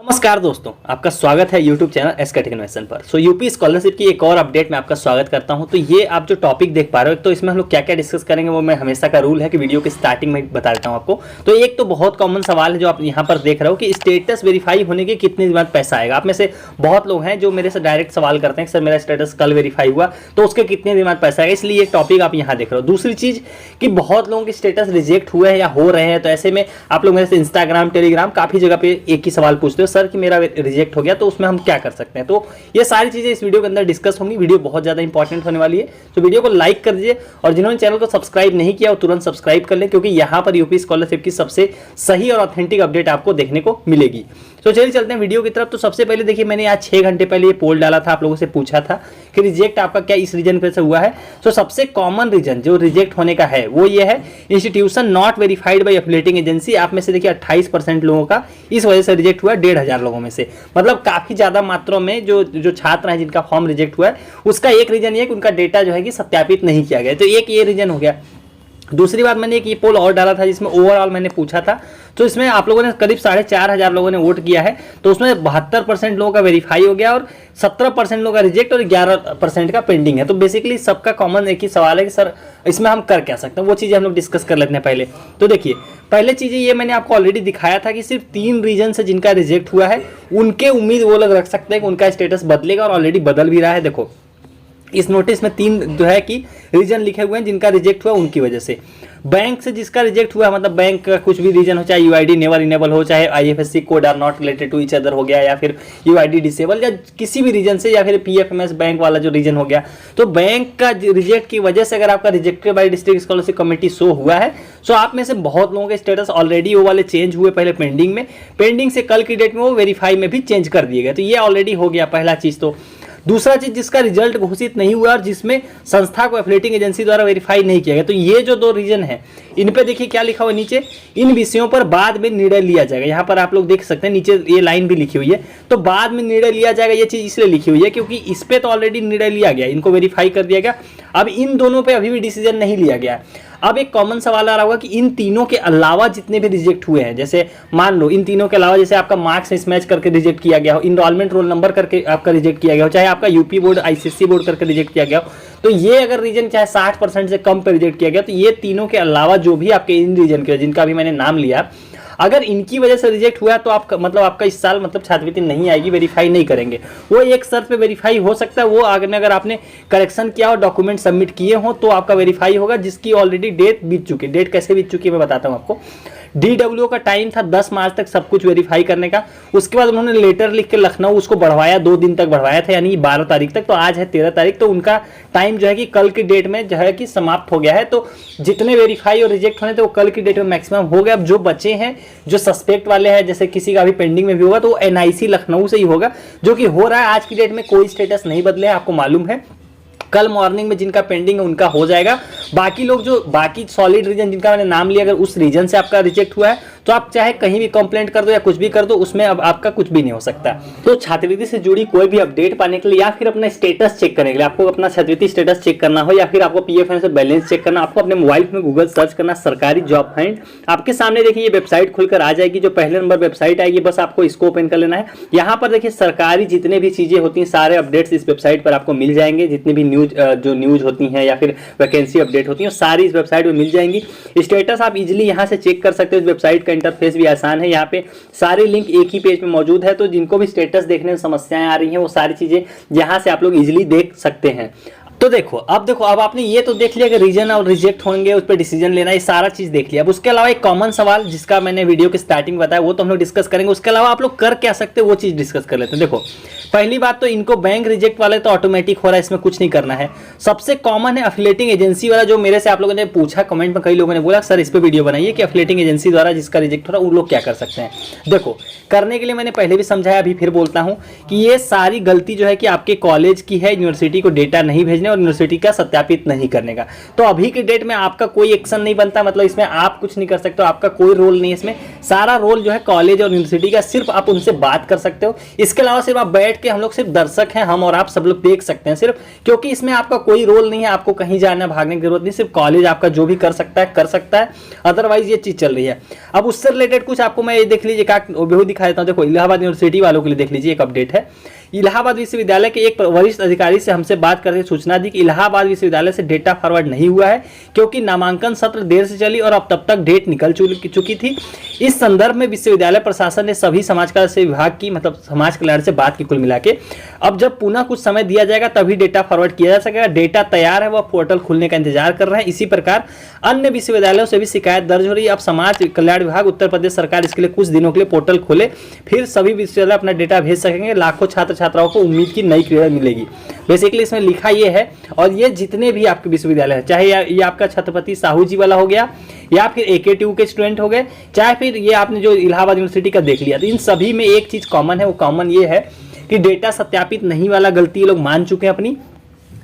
नमस्कार दोस्तों, आपका स्वागत है YouTube चैनल एस कैटेगनाइजेशन पर। यूपी स्कॉलरशिप की एक और अपडेट में आपका स्वागत करता हूं। तो ये आप जो टॉपिक देख पा रहे हो, तो इसमें हम लोग क्या क्या डिस्कस करेंगे वो मैं हमेशा का रूल है कि वीडियो के स्टार्टिंग में बता देता हूं आपको। तो एक तो बहुत कॉमन सवाल है जो आप यहाँ पर देख रहे हो कि स्टेटस वेरीफाई होने के कितने दिन बाद पैसा आएगा। आप में से बहुत लोग हैं जो मेरे से डायरेक्ट सवाल करते हैं कि सर मेरा स्टेटस कल वेरीफाई हुआ तो उसके कितने दिन बाद पैसा आएगा, इसलिए एक टॉपिक आप यहाँ देख रहे हो। दूसरी चीज कि बहुत लोगों के स्टेटस रिजेक्ट हुए हैं या हो रहे हैं, तो ऐसे में आप लोग मेरे से इंस्टाग्राम, टेलीग्राम काफी जगह पे एक ही सवाल पूछते हो, सर कि मेरा रिजेक्ट हो गया तो उसमें हम क्या कर सकते हैं। तो ये सारी चीजें इस वीडियो के अंदर डिस्कस होंगी। वीडियो बहुत ज्यादा इंपॉर्टेंट होने वाली है, तो वीडियो को लाइक कर दीजिए और जिन्होंने चैनल को सब्सक्राइब नहीं किया वो तुरंत सब्सक्राइब कर लें, क्योंकि यहाँ पर यूपी स्कॉलरशिप की सबसे सही और ऑथेंटिक अपडेट आपको देखने को मिलेगी। तो चलिए चलते हैं वीडियो की तरफ। तो सबसे पहले देखिए, मैंने आज 6 घंटे पहले ये पोल डाला था, आप लोगों से पूछा था कि रिजेक्ट आपका क्या इस रीजन पे से हुआ है। तो सबसे कॉमन रीजन जो रिजेक्ट होने का है वो ये है, institution not verified bye affiliating agency. आप में से देखिए 28% लोगों का इस वजह से रिजेक्ट हुआ है, 1500 लोगों में से। मतलब काफी ज्यादा मात्रा में जो छात्र हैं जिनका फॉर्म रिजेक्ट हुआ है, उसका एक रीजन ये है कि उनका डेटा जो है कि सत्यापित नहीं किया गया। तो एक ये रीजन हो गया। दूसरी बात, मैंने एक ये पोल और डाला था जिसमें ओवरऑल मैंने पूछा था, तो इसमें आप लोगों ने करीब 4500 लोगों ने वोट किया है। तो उसमें 72% लोगों का वेरीफाई हो गया और 17% लोगों का रिजेक्ट और 11% का पेंडिंग है। तो बेसिकली सबका कॉमन एक ही सवाल है कि सर इसमें हम कर क्या सकते हैं, वो चीज़ें हम लोग डिस्कस कर लेते हैं पहले। तो देखिए, पहले चीज़ें ये मैंने आपको ऑलरेडी दिखाया था कि सिर्फ 3 रीजन से जिनका रिजेक्ट हुआ है उनके उम्मीद वो लोग रख सकते हैं कि उनका स्टेटस बदलेगा, और ऑलरेडी बदल भी रहा है। देखो इस नोटिस में 3 जो है कि रीजन लिखे हुए हैं जिनका रिजेक्ट हुआ उनकी वजह से। बैंक से जिसका रिजेक्ट हुआ, मतलब बैंक का कुछ भी रीजन हो, चाहे यूआईडी नेवर इनेबल हो, चाहे IFSC code are not related to each other हो गया, या फिर यूआईडी डिसेबल, या किसी भी रीजन से, या फिर पीएफएमएस बैंक वाला जो रीजन हो गया। तो बैंक का रिजेक्ट की वजह से अगर आपका rejected by district scholarship committee show हुआ है, तो आप में से बहुत लोगों के स्टेटस ऑलरेडी वो वाले चेंज हुए, पहले पेंडिंग में, पेंडिंग से कल की डेट में वो वेरीफाई में भी चेंज कर दिए गए। तो ये ऑलरेडी हो गया पहला चीज। तो दूसरा चीज, जिसका रिजल्ट घोषित नहीं हुआ और जिसमें संस्था को एफिलिएटिंग एजेंसी द्वारा वेरीफाई नहीं किया गया, तो ये जो 2 रीजन है, इन पे देखिए क्या लिखा हुआ है नीचे, इन विषयों पर बाद में निर्णय लिया जाएगा। यहाँ पर आप लोग देख सकते हैं नीचे ये लाइन भी लिखी हुई है, तो बाद में निर्णय लिया जाएगा। ये चीज इसलिए लिखी हुई है क्योंकि इस पे तो ऑलरेडी निर्णय लिया गया, इनको वेरीफाई कर दिया गया। अब इन दोनों पे अभी भी डिसीजन नहीं लिया गया। अब एक कॉमन सवाल आ रहा होगा कि इन तीनों के अलावा जितने भी रिजेक्ट हुए हैं, जैसे मान लो इन तीनों के अलावा जैसे आपका मार्क्स मिसमैच करके रिजेक्ट किया गया हो, इनरोलमेंट रोल नंबर करके आपका रिजेक्ट किया गया हो, चाहे आपका यूपी बोर्ड आईसीएसई बोर्ड करके रिजेक्ट किया गया हो, तो ये अगर रीजन चाहे 60% से कम पे रिजेक्ट किया गया, तो ये तीनों के अलावा जो भी आपके इन रीजन के जिनका भी मैंने नाम लिया, अगर इनकी वजह से रिजेक्ट हुआ तो आप मतलब आपका इस साल मतलब छात्रवृत्ति नहीं आएगी, वेरीफाई नहीं करेंगे। वो एक शर्त पे वेरीफाई हो सकता है, वो अगर आपने करेक्शन किया और डॉक्यूमेंट सबमिट किए हो तो आपका वेरीफाई होगा, जिसकी ऑलरेडी डेट बीत चुकी है। डेट कैसे बीत चुकी है मैं बताता हूँ आपको। DWO का टाइम था 10 मार्च तक सब कुछ वेरीफाई करने का। उसके बाद उन्होंने लेटर लिख के लखनऊ उसको बढ़वाया, 2 दिन तक बढ़वाया था, यानी 12 तारीख तक। तो आज है 13 तारीख, तो उनका टाइम जो है कि कल की डेट में जो है कि समाप्त हो गया है। तो जितने वेरीफाई और रिजेक्ट होने थे वो कल की डेट में मैक्सिमम हो गया। अब जो बचे हैं, जो सस्पेक्ट वाले हैं, जैसे किसी का भी पेंडिंग में भी होगा, तो वो NIC लखनऊ से ही होगा, जो कि हो रहा है। आज की डेट में कोई स्टेटस नहीं बदले, आपको मालूम है। कल मॉर्निंग में जिनका पेंडिंग है उनका हो जाएगा। बाकी लोग जो बाकी सॉलिड रीजन जिनका मैंने नाम लिया, अगर उस रीजन से आपका रिजेक्ट हुआ है तो आप चाहे कहीं भी कंप्लेंट कर दो या कुछ भी कर दो, उसमें अब आपका कुछ भी नहीं हो सकता। तो छात्रवृत्ति से जुड़ी कोई भी अपडेट पाने के लिए या फिर अपना स्टेटस चेक करने के लिए, आपको अपना छात्रवृत्ति स्टेटस चेक करना हो या फिर आपको पीएफएम से बैलेंस चेक करना, आपको अपने मोबाइल में गूगल सर्च करना सरकारी जॉब फाइंड। आपके सामने देखिए ये वेबसाइट खुलकर आ जाएगी, जो पहले नंबर वेबसाइट आएगी, बस आपको इसको ओपन कर लेना है। यहाँ पर देखिए सरकारी जितने भी चीजें होती हैं, सारे अपडेट्स इस वेबसाइट पर आपको मिल जाएंगे। जितनी भी न्यूज होती हैं या फिर वैकेंसी अपडेट होती है, सारी इस वेबसाइट में मिल जाएंगी। स्टेटस आप इजीली यहाँ से चेक कर सकते हो। इस वेबसाइट का इंटरफेस भी आसान है, यहाँ पे सारे लिंक एक ही पेज पे मौजूद है। तो जिनको भी स्टेटस देखने में समस्याएं आ रही हैं, वो सारी चीजें यहाँ से आप लोग इजीली देख सकते हैं। तो देखो अब आपने ये तो देख लिया कि रीजन और रिजेक्ट होंगे, उस पर डिसीजन लेना, ये सारा चीज देख लिया। अब उसके अलावा एक कॉमन सवाल जिसका मैंने वीडियो के स्टार्टिंग बताया, वो तो हम लोग डिस्कस करेंगे। उसके अलावा आप लोग कर क्या सकते हैं वो चीज डिस्कस कर लेते हैं। देखो पहली बात तो इनको बैंक रिजेक्ट वाले तो ऑटोमेटिक हो रहा है, इसमें कुछ नहीं करना है। सबसे कॉमन है एफिलिएटिंग एजेंसी वाला, जो मेरे से आप लोगों ने पूछा कमेंट में, कई लोगों ने बोला सर इस पे वीडियो बनाइए कि एफिलिएटिंग एजेंसी द्वारा जिसका रिजेक्ट हो रहा है उन लोग क्या कर सकते हैं। देखो करने के लिए मैंने पहले भी समझाया, अभी फिर बोलता हूं कि ये सारी गलती जो है कि आपके कॉलेज की है, यूनिवर्सिटी को डेटा नहीं भेजने और यूनिवर्सिटी का सत्यापित नहीं करने का। तो अभी के डेट में आपका कोई एक्शन नहीं बनता, मतलब इसमें आप कुछ नहीं कर सकते हो, आपका कोई रोल नहीं है इसमें। सारा रोल जो है कॉलेज और यूनिवर्सिटी का, सिर्फ आप उनसे बात कर सकते हो। इसके अलावा सिर्फ आप बैठ के, हम लोग सिर्फ दर्शक हैं, हम और आप सब लोग देख सकते हैं सिर्फ, क्योंकि इसमें आपका कोई रोल नहीं है, आपको कहीं जाना भागने की जरूरत नहीं, सिर्फ कॉलेज आपका जो भी कर सकता है। अदरवाइज ये चीज चल रही है। अब उससे रिलेटेड कुछ आपको मैं ये देख लीजिए, क्या वो दिखा देता हूँ। देखो इलाहाबाद यूनिवर्सिटी वालों के लिए देख लीजिए, एक अपडेट है। इलाहाबाद विश्वविद्यालय के एक वरिष्ठ अधिकारी से हमसे बात करके सूचना दी कि इलाहाबाद विश्वविद्यालय से डेटा फॉरवर्ड नहीं हुआ है, क्योंकि नामांकन सत्र देर से चली और अब तब तक डेट निकल चुकी थी। इस संदर्भ में विश्वविद्यालय प्रशासन ने सभी समाज कल्याण से विभाग की, मतलब समाज कल्याण से बात की कुल मिला के। अब जब पुनः कुछ समय दिया जाएगा तभी डेटा फॉरवर्ड किया जा सकेगा। डेटा तैयार है, वह पोर्टल खुलने का इंतजार कर रहे हैं। इसी प्रकार अन्य विश्वविद्यालयों से भी शिकायत दर्ज हो रही है। अब समाज कल्याण विभाग, उत्तर प्रदेश सरकार इसके लिए कुछ दिनों के लिए पोर्टल खोले, फिर सभी विश्वविद्यालय अपना डेटा भेज सकेंगे। लाखों छात्र छात्राओं को उम्मीद की नई क्रीड़ा मिलेगी। बेसिकली इसमें लिखा ये है, और ये जितने भी आपके विश्वविद्यालय है, चाहे ये आपका छत्रपति साहू जी वाला हो गया, या फिर AKTU के स्टूडेंट हो गए, चाहे फिर ये आपने जो इलाहाबाद यूनिवर्सिटी का देख लिया, तो इन सभी में एक चीज कॉमन है। वो कॉमन ये है कि डेटा सत्यापित नहीं वाला गलती ये लोग मान चुके हैं अपनी।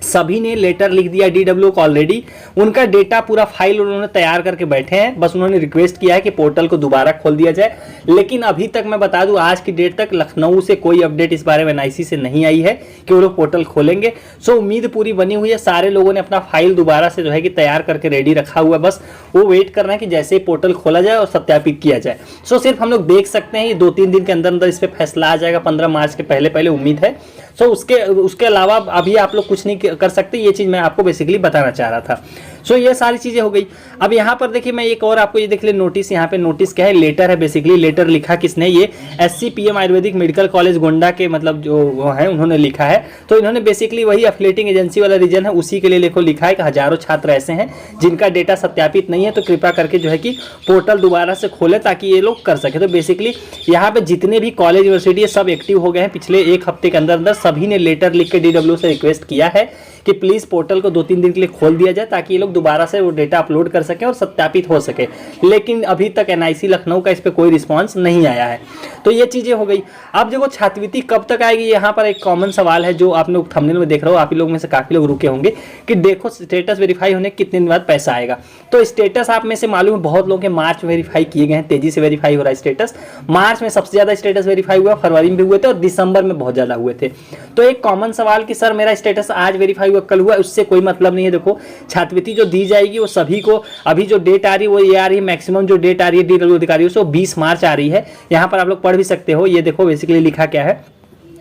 सभी ने लेटर लिख दिया DW को ऑलरेडी, उनका डेटा पूरा फाइल उन्होंने तैयार करके बैठे हैं, बस उन्होंने रिक्वेस्ट किया है कि पोर्टल को दोबारा खोल दिया जाए। लेकिन अभी तक मैं बता दूं, आज की डेट तक लखनऊ से कोई अपडेट इस बारे में NIC से नहीं आई है कि वो लोग पोर्टल खोलेंगे। सो उम्मीद पूरी बनी हुई है, सारे लोगों ने अपना फाइल दोबारा से जो है कि तैयार करके रेडी रखा हुआ है, बस वो वेट कर रहे हैं कि जैसे ही पोर्टल खोला जाए और सत्यापित किया जाए। सो सिर्फ हम लोग देख सकते हैं, ये 2-3 दिन के अंदर अंदर इस पर फैसला आ जाएगा, 15 मार्च के पहले उम्मीद है। सो उसके अलावा अभी आप लोग कुछ नहीं कर सकते, ये चीज मैं आपको बेसिकली बताना चाह रहा था। सो ये सारी चीजें हो गई। अब यहाँ पर देखिए, मैं एक और आपको ये देख ले नोटिस, यहाँ पे नोटिस क्या है, लेटर है। बेसिकली लेटर लिखा किसने, ये SCPM Ayurvedic medical college Gonda के, मतलब जो वो है उन्होंने लिखा है। तो इन्होंने बेसिकली वही एफिलिएटिंग एजेंसी वाला रीजन है, उसी के लिए लिखा है कि हजारों छात्र ऐसे हैं जिनका डेटा सत्यापित नहीं है, तो कृपया करके जो है कि पोर्टल दोबारा से खोले ताकि ये लोग कर सके। तो बेसिकली यहाँ पे जितने भी कॉलेज यूनिवर्सिटी सब एक्टिव हो गए हैं पिछले एक हफ्ते के अंदर अंदर, सभी ने लेटर लिख के DW से रिक्वेस्ट किया है कि प्लीज पोर्टल को 2-3 दिन के लिए खोल दिया जाए ताकि ये लोग दोबारा से वो डेटा अपलोड कर सके और सत्यापित हो सके। लेकिन अभी तक NIC लखनऊ का इस पे कोई रिस्पांस नहीं आया है। तो ये चीजें हो गई। अब देखो छात्रवृत्ति कब तक आएगी, यहाँ पर एक कॉमन सवाल है जो आप लोग थंबनेल में देख रहे हो, आप ही लोग में से काफी लोग रुके होंगे कि देखो स्टेटस वेरीफाई होने कितने दिन बाद पैसा आएगा। तो स्टेटस आप में से मालूम है बहुत लोगों के मार्च में वेरीफाई किए गए हैं, तेजी से वेरीफाई हो रहा है स्टेटस। मार्च में सबसे ज्यादा स्टेटस वेरीफाई हुआ, फरवरी में भी हुए थे और दिसंबर में बहुत ज्यादा हुए थे। तो एक कॉमन सवाल कि सर मेरा स्टेटस आज वेरीफाई हुआ कल हुआ, उससे कोई मतलब नहीं है। देखो छात्रवृत्ति जो दी जाएगी वो सभी को, अभी जो डेट आ रही है वो ये आ रही है, मैक्सिमम जो डेट आ रही है DW अधिकारियों से 20 मार्च आ रही है। यहाँ पर आप लोग पढ़ भी सकते हो, ये देखो बेसिकली लिखा क्या है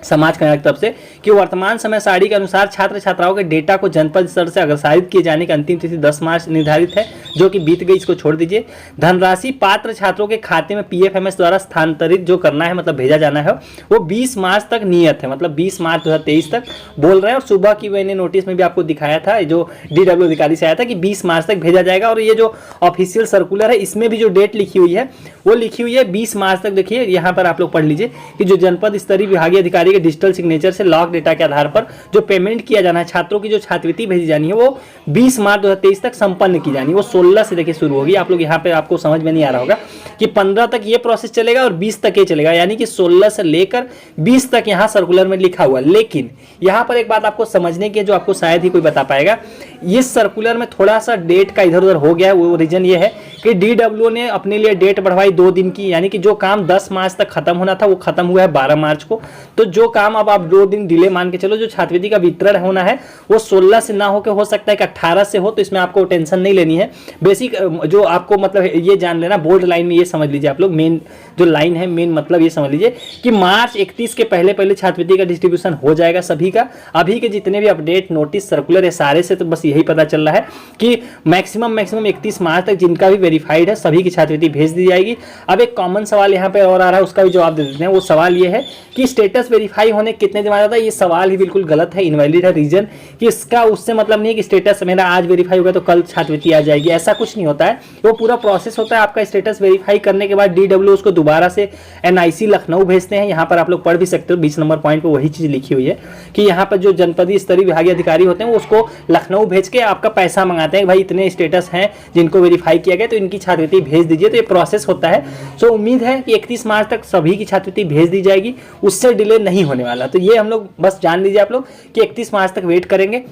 समाज कल्याण की तरफ से कि वर्तमान समय सारणी के अनुसार छात्र छात्राओं के डेटा को जनपद स्तर से अग्रसारित किए जाने की अंतिम तिथि 10 मार्च निर्धारित है, जो कि बीत गई, इसको छोड़ दीजिए। धनराशि पात्र छात्रों के खाते में PFMS द्वारा स्थानांतरित जो करना है, मतलब भेजा जाना है, वो 20 मार्च तक नियत है, मतलब 20 मार्च 2023 तक बोल रहे हैं। और सुबह की मैंने नोटिस में भी आपको दिखाया था, जो DW अधिकारी से आया था कि 20 मार्च तक भेजा जाएगा। और ये जो ऑफिशियल सर्कुलर है इसमें भी जो डेट लिखी हुई है वो लिखी हुई है 20 मार्च तक। देखिए यहाँ पर आप लोग पढ़ लीजिए कि जो जनपद स्तरीय विभागीय अधिकारी के डिजिटल सिग्नेचर से लॉग डेटा के आधार पर जो पेमेंट किया जाना है, छात्रों की जो छात्रवृत्ति भेजी जानी है, वो 20 मार्च 2023 तक संपन्न की जानी है। वो 16 से देखिए शुरू होगी। आप लोग यहाँ पे आपको समझ में नहीं आ रहा होगा कि 15 तक ये प्रोसेस चलेगा और 20 तक ये चलेगा, यानी कि 16 से लेकर 20 तक यहाँ सर्कुलर में लिखा हुआ। लेकिन यहाँ पर एक बात आपको समझने की है जो आपको शायद ही कोई बता पाएगा, इस सर्कुलर में थोड़ा सा डेट का इधर उधर हो गया है। वो रीजन ये है कि DW ने अपने लिए डेट बढ़वाई 2 दिन की, यानी कि जो काम 10 मार्च तक खत्म होना था वो खत्म हुआ है 12 मार्च को। तो जो काम अब आप 2 दिन डिले मान के चलो, जो छात्रवृत्ति का वितरण होना है वो 16 से ना होकर हो सकता है कि 18 से हो, तो इसमें आपको टेंशन नहीं लेनी है। बेसिक जो आपको मतलब ये जान लेना, बोल्ड लाइन में ये समझ लीजिए आप लोग, मेन जो लाइन है मेन मतलब ये समझ लीजिए कि मार्च 31 के पहले छात्रवृत्ति का डिस्ट्रीब्यूशन हो जाएगा सभी का। अभी के जितने भी अपडेट नोटिस सर्कुलर है सारे से तो बस यही पता चल रहा है कि मैक्सिमम 31 मार्च तक जिनका भी वेरीफाइड है सभी की छात्रवृत्ति भेज दी जाएगी। अब एक कॉमन सवाल यहाँ पे और आ रहा है, उसका भी जवाब दे देते हैं। वो सवाल ये है कि स्टेटस वेरीफाई होने कितने दिन आता है। ये सवाल ही बिल्कुल गलत है, इनवैलिड है। रीजन कि इसका उससे मतलब नहीं है कि स्टेटस मेरा आज वेरीफाई होगा तो कल छात्रवृत्ति आ जाएगी, ऐसा कुछ नहीं होता है। वो पूरा प्रोसेस होता है, आपका स्टेटस वेरीफाई करने के बाद DW उसको दोबारा से NIC लखनऊ भेजते हैं। यहाँ पर आप लोग पढ़ भी सकते हो, 20 नंबर पॉइंट पर वही चीज लिखी हुई है कि यहाँ पर जो जनपदीय स्तरीय विभागीय अधिकारी होते हैं वो उसको लखनऊ भेज के आपका पैसा मंगाते हैं, भाई इतने स्टेटस हैं जिनको वेरीफाई किया गया तो इनकी छात्रवृत्ति भेज दीजिए। तो ये प्रोसेस होता है। सो उम्मीद है कि 31 मार्च तक सभी की छात्रवृत्ति भेज दी जाएगी, उससे डिले नहीं होने वाला। तो ये हम लोग बस जान लीजिए आप लोग कि 31 मार्च तक वेट करेंगे।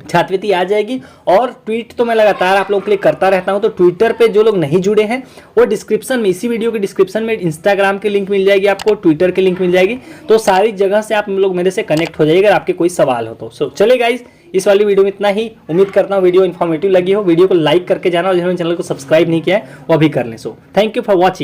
छात्रवृत्ति आ जाएगी। और ट्वीट तो मैं लगातार आप लोगों के लिए करता रहता हूं, तो ट्विटर पे जो लोग नहीं जुड़े हैं वो डिस्क्रिप्शन में, इसी वीडियो के डिस्क्रिप्शन में इंस्टाग्राम की लिंक मिल जाएगी आपको, ट्विटर की लिंक मिल जाएगी, तो सारी जगह से आप लोग मेरे से कनेक्ट हो जाइए अगर आपके कोई सवाल हो तो। सो चलिए गाइज, इस वाली वीडियो में इतना ही। उम्मीद करता हूँ वीडियो इन्फॉर्मेटिव लगी हो। वीडियो को लाइक करके जाना और जिन्होंने चैनल को सब्सक्राइब नहीं किया है वो भी कर लें। So thank you for watching.